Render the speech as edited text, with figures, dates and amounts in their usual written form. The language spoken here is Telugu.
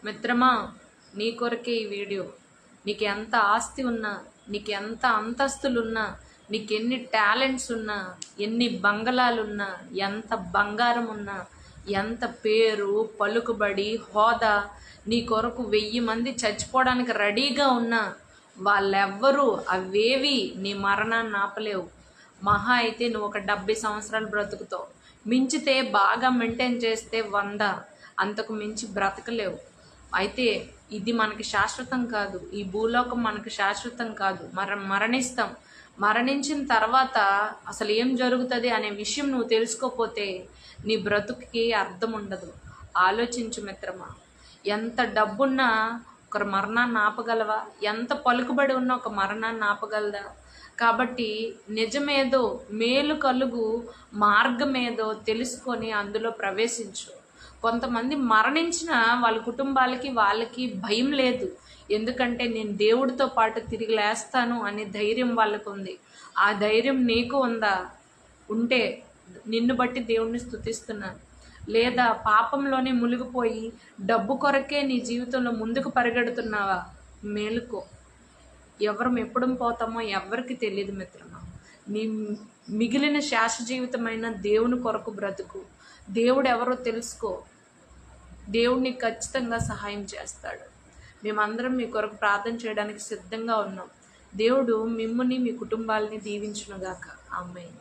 మిత్రమా, నీ కొరకే ఈ వీడియో. నీకు ఎంత ఆస్తి ఉన్నా, నీకు ఎంత అంతస్తులున్నా, నీకు ఎన్ని టాలెంట్స్ ఉన్నా, ఎన్ని బంగళాలున్నా, ఎంత బంగారం ఉన్నా, ఎంత పేరు, పలుకుబడి, హోదా, నీ కొరకు 1000 మంది చచ్చిపోవడానికి రెడీగా ఉన్నా వాళ్ళెవ్వరూ అవేవి నీ మరణాన్ని ఆపలేవు. మహా అయితే నువ్వు ఒక 70 సంవత్సరాలు బ్రతుకుతావు. మించితే బాగా మెయింటైన్ చేస్తే 100, అంతకు మించి బ్రతకలేవు. అయితే ఇది మనకి శాశ్వతం కాదు. ఈ భూలోకం మనకు శాశ్వతం కాదు. మరణిస్తాం. మరణించిన తర్వాత అసలు ఏం జరుగుతుంది అనే విషయం నువ్వు తెలుసుకోకపోతే నీ బ్రతుకుకి అర్థం ఉండదు. ఆలోచించు మిత్రమా. ఎంత డబ్బున్నా ఒక మరణాన్ని ఆపగలవా? ఎంత పలుకుబడి ఉన్నా ఒక మరణాన్ని ఆపగలదా? కాబట్టి నిజమేదో, మేలు కలుగు మార్గమేదో తెలుసుకొని అందులో ప్రవేశించు. కొంతమంది మరణించిన వాళ్ళ కుటుంబాలకి వాళ్ళకి భయం లేదు. ఎందుకంటే నేను దేవుడితో పాటు తిరిగి లేస్తాను అనే ధైర్యం వాళ్ళకు ఉంది. ఆ ధైర్యం నీకు ఉందా? ఉంటే నిన్ను బట్టి దేవుణ్ణి స్తుతిస్తున్నాను. లేదా పాపంలోనే మునిగిపోయి డబ్బు కొరకే నీ జీవితంలో ముందుకు పరిగెడుతున్నావా? మేలుకో. ఎవరం ఎప్పుడు పోతామో ఎవరికి తెలియదు మిత్రమా. నీ మిగిలిన శాశ్వత జీవితమైన దేవుని కొరకు బ్రతుకు. దేవుడు ఎవరో తెలుసుకో. దేవుడు నీకు ఖచ్చితంగా సహాయం చేస్తాడు. మేమందరం మీ కొరకు ప్రార్థన చేయడానికి సిద్ధంగా ఉన్నాం. దేవుడు మిమ్ముని, మీ కుటుంబాలని దీవించునుగాక. ఆమేన్.